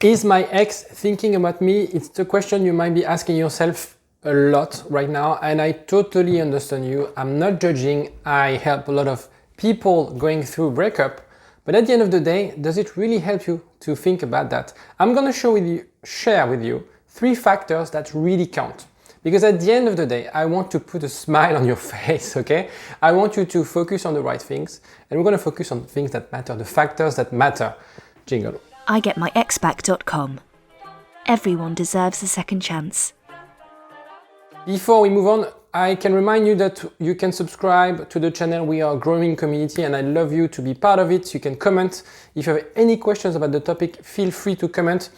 Is my ex thinking about me? It's the question you might be asking yourself a lot right now, and I totally understand you. I'm not judging. I help a lot of people going through breakup, but at the end of the day, does it really help you to think about that? I'm gonna share with you 3 factors that really count. Because at the end of the day, I want to put a smile on your face, okay? I want you to focus on the right things, and we're gonna focus on things that matter, the factors that matter. Jingle. IGetMyExBack.com. Everyone deserves a second chance. Before we move on, I can remind you that you can subscribe to the channel. We are a growing community and I'd love you to be part of it. You can comment. If you have any questions about the topic, feel free to comment.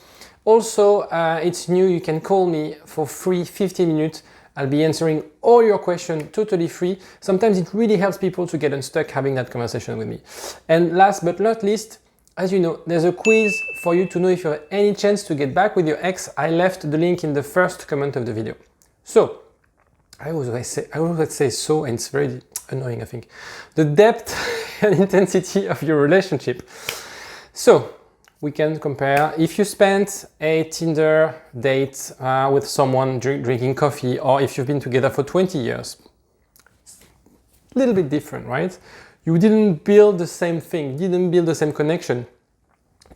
Also, it's new, you can call me for free 15 minutes. I'll be answering all your questions totally free. Sometimes it really helps people to get unstuck having that conversation with me. And last but not least, as you know, there's a quiz for you to know if you have any chance to get back with your ex. I left the link in the first comment of the video. So, I always say so, and it's very annoying, I think. The depth and intensity of your relationship. So, we can compare if you spent a Tinder date with someone drinking coffee, or if you've been together for 20 years. A little bit different, right? You didn't build the same thing, you didn't build the same connection,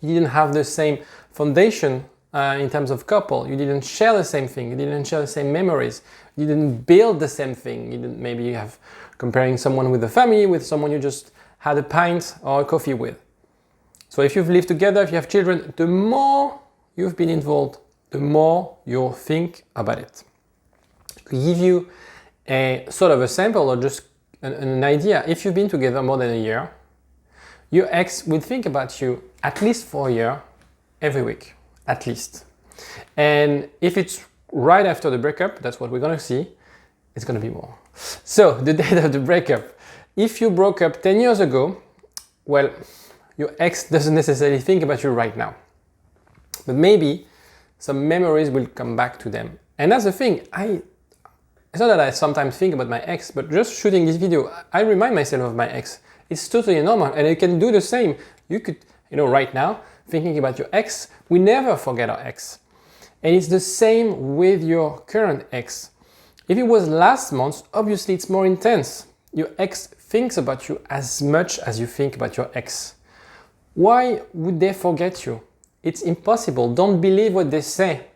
you didn't have the same foundation in terms of couple, you didn't share the same thing, you didn't share the same memories, you didn't build the same thing, maybe you have comparing someone with a family with someone you just had a pint or a coffee with. So if you've lived together, if you have children, the more you've been involved, the more you'll think about it. To give you a sort of a sample or just an idea, if you've been together more than a year, your ex will think about you at least for a year, every week, at least. And if it's right after the breakup, that's what we're gonna see, it's gonna be more. So the date of the breakup. If you broke up 10 years ago, well, your ex doesn't necessarily think about you right now. But maybe some memories will come back to them. And that's the thing, it's not that I sometimes think about my ex, but just shooting this video, I remind myself of my ex. It's totally normal, and you can do the same. You could, right now, thinking about your ex, we never forget our ex. And it's the same with your current ex. If it was last month, obviously it's more intense. Your ex thinks about you as much as you think about your ex. Why would they forget you? It's impossible. Don't believe what they say.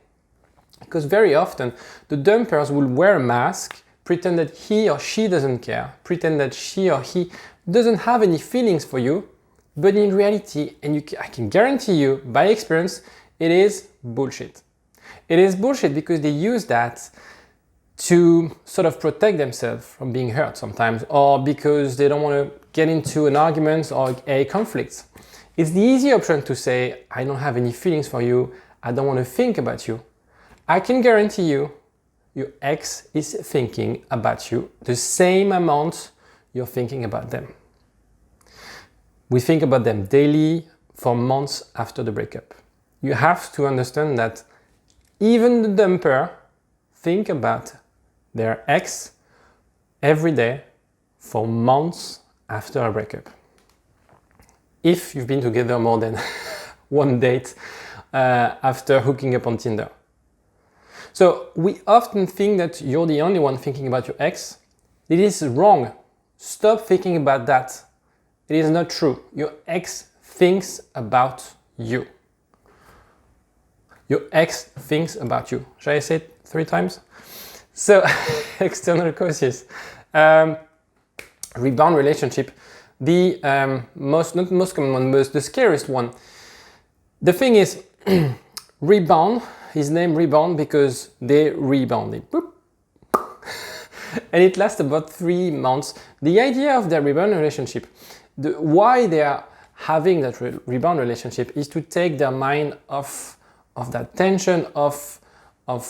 Because very often, the dumpers will wear a mask, pretend that he or she doesn't care, pretend that she or he doesn't have any feelings for you, but in reality, and I can guarantee you, by experience, it is bullshit. It is bullshit because they use that to sort of protect themselves from being hurt sometimes, or because they don't want to get into an argument or a conflict. It's the easy option to say, I don't have any feelings for you, I don't want to think about you. I can guarantee you, your ex is thinking about you the same amount you're thinking about them. We think about them daily for months after the breakup. You have to understand that even the dumper think about their ex every day for months after a breakup. If you've been together more than one date after hooking up on Tinder. So we often think that you're the only one thinking about your ex. It is wrong. Stop thinking about that. It is not true. Your ex thinks about you. Your ex thinks about you. Shall I say it 3 times? So, external causes. Rebound relationship. The not most common one, but the scariest one. The thing is, rebound is named rebound because they rebounded. Boop. And it lasts about 3 months. The idea of their rebound relationship, why they are having that rebound relationship is to take their mind off of that tension of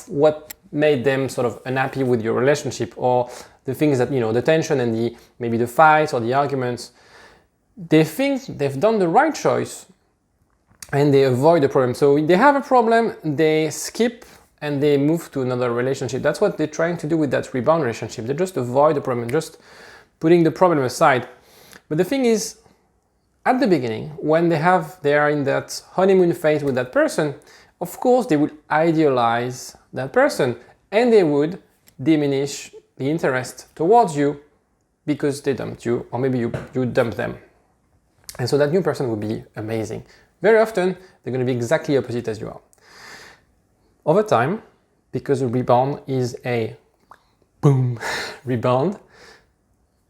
what made them sort of unhappy with your relationship, or the things that, the tension and maybe the fights or the arguments. They think they've done the right choice and they avoid the problem. So they have a problem, they skip and they move to another relationship. That's what they're trying to do with that rebound relationship. They just avoid the problem, just putting the problem aside. But the thing is, at the beginning, when they are in that honeymoon phase with that person, of course they would idealize that person and they would diminish the interest towards you because they dumped you, or maybe you dumped them. And so that new person would be amazing. Very often, they're going to be exactly opposite as you are. Over time, because a rebound is a boom rebound,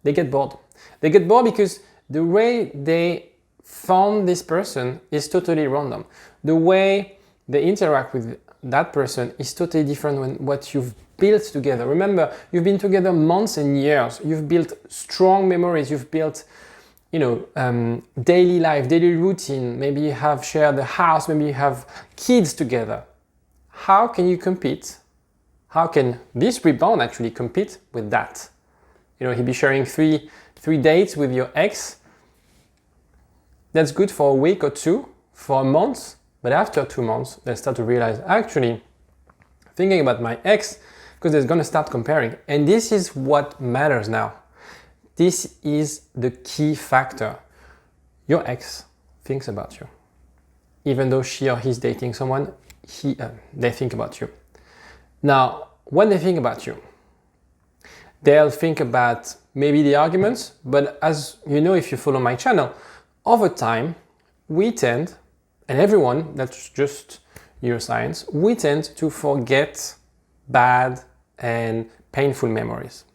they get bored. They get bored because the way they found this person is totally random. The way they interact with that person is totally different than what you've built together. Remember, you've been together months and years. You've built strong memories. You've built, daily life, daily routine. Maybe you have shared the house. Maybe you have kids together. How can you compete? How can this rebound actually compete with that? He'll be sharing three dates with your ex. That's good for a week or two, for a month. But after 2 months, they start to realize, actually, thinking about my ex, because they're going to start comparing. And this is what matters now. This is the key factor. Your ex thinks about you. Even though she or he's dating someone, they think about you. Now, when they think about you, they'll think about maybe the arguments, but as you know, if you follow my channel, over time, we tend, and everyone, that's just neuroscience, we tend to forget bad and painful memories.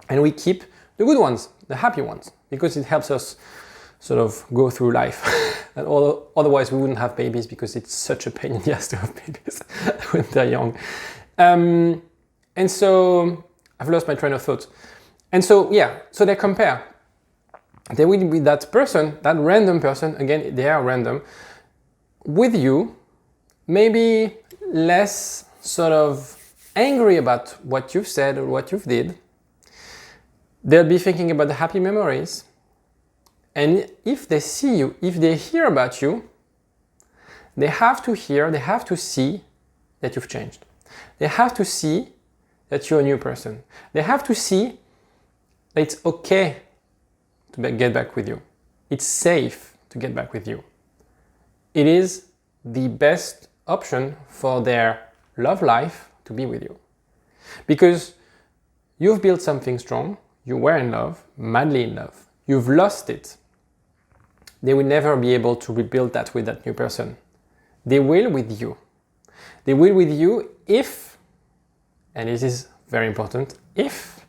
And we keep the good ones, the happy ones, because it helps us sort of go through life. And otherwise we wouldn't have babies because it's such a pain in the ass to have babies when they're young. And so I've lost my train of thought. And so, so they compare. They will be that person, that random person, again, they are random, with you, maybe less sort of angry about what you've said or what you've did. They'll be thinking about the happy memories. And if they see you, if they hear about you, they have to see that you've changed. They have to see that you're a new person. They have to see that it's okay to get back with you. It's safe to get back with you. It is the best option for their love life to be with you. Because you've built something strong, you were in love, madly in love, you've lost it. They will never be able to rebuild that with that new person. They will with you. They will with you if, and this is very important, if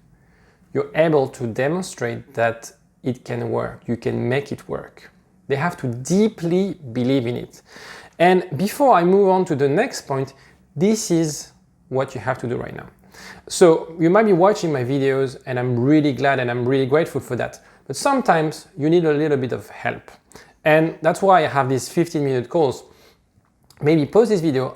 you're able to demonstrate that it can work, you can make it work. They have to deeply believe in it. And before I move on to the next point, this is what you have to do right now. So you might be watching my videos and I'm really glad and I'm really grateful for that. But sometimes you need a little bit of help. And that's why I have these 15-minute calls. Maybe pause this video,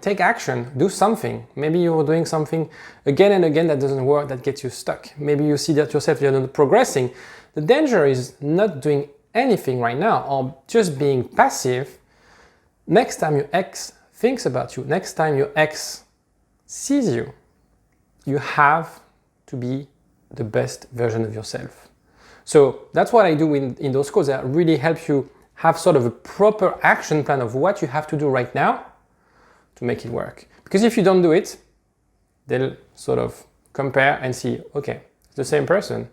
take action, do something. Maybe you're doing something again and again that doesn't work, that gets you stuck. Maybe you see that yourself, you're not progressing. The danger is not doing anything right now or just being passive. Next time your ex thinks about you, next time your ex sees you, you have to be the best version of yourself. So that's what I do in those calls. That really help you have sort of a proper action plan of what you have to do right now to make it work. Because if you don't do it, they'll sort of compare and see, okay, it's the same person,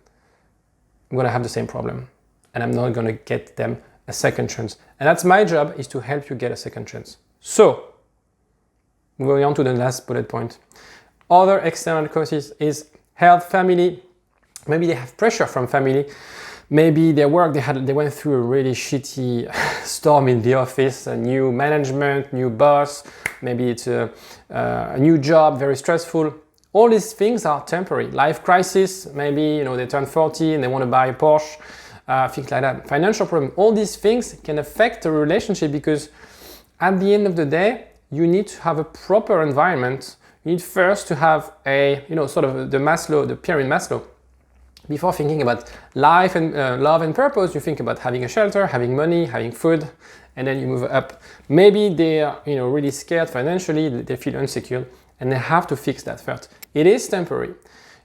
I'm gonna have the same problem and I'm not gonna get them a second chance. And that's my job, is to help you get a second chance. So, moving on to the last bullet point. Other external causes is health, family. Maybe they have pressure from family. Maybe their work, they went through a really shitty storm in the office, a new management, new boss. Maybe it's a new job, very stressful. All these things are temporary. Life crisis, maybe they turn 40 and they want to buy a Porsche, things like that. Financial problem, all these things can affect a relationship because at the end of the day, you need to have a proper environment. You need first to have a, sort of the pyramid Maslow. Before thinking about life and love and purpose, you think about having a shelter, having money, having food, and then you move up. Maybe they are really scared financially, they feel insecure, and they have to fix that first. It is temporary.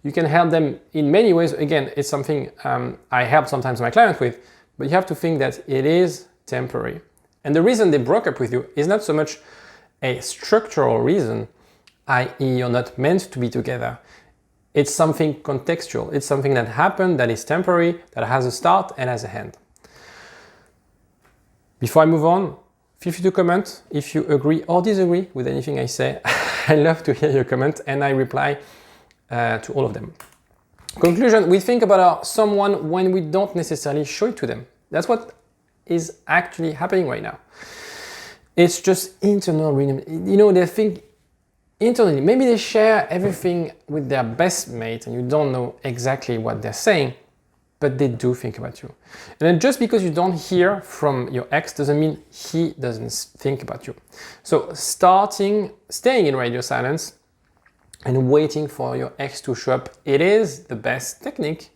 You can help them in many ways. Again, it's something I help sometimes my clients with, but you have to think that it is temporary. And the reason they broke up with you is not so much a structural reason, i.e. you're not meant to be together. It's something contextual. It's something that happened, that is temporary, that has a start and has a end. Before I move on, feel free to comment if you agree or disagree with anything I say. I love to hear your comment and I reply to all of them. Conclusion, we think about someone when we don't necessarily show it to them. That's what is actually happening right now. It's just internal, they think internally. Maybe they share everything with their best mate and you don't know exactly what they're saying, but they do think about you. And then just because you don't hear from your ex doesn't mean he doesn't think about you. So staying in radio silence and waiting for your ex to show up, it is the best technique,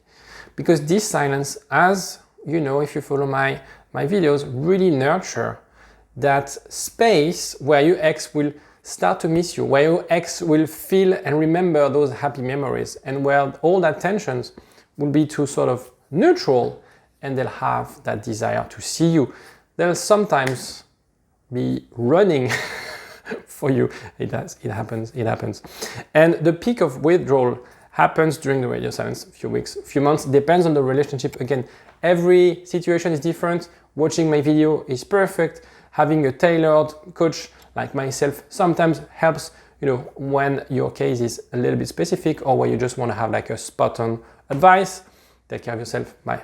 because this silence, as you know, if you follow my videos, really nurture that space where your ex will start to miss you, where your ex will feel and remember those happy memories, and where all that tensions will be to sort of neutral, and they'll have that desire to see you. They'll sometimes be running for you. It happens. And the peak of withdrawal happens during the radio silence, a few weeks, a few months, depends on the relationship. Again, every situation is different. Watching my video is perfect. Having a tailored coach like myself sometimes helps, when your case is a little bit specific or where you just want to have like a spot on advice. Take care of yourself. Bye.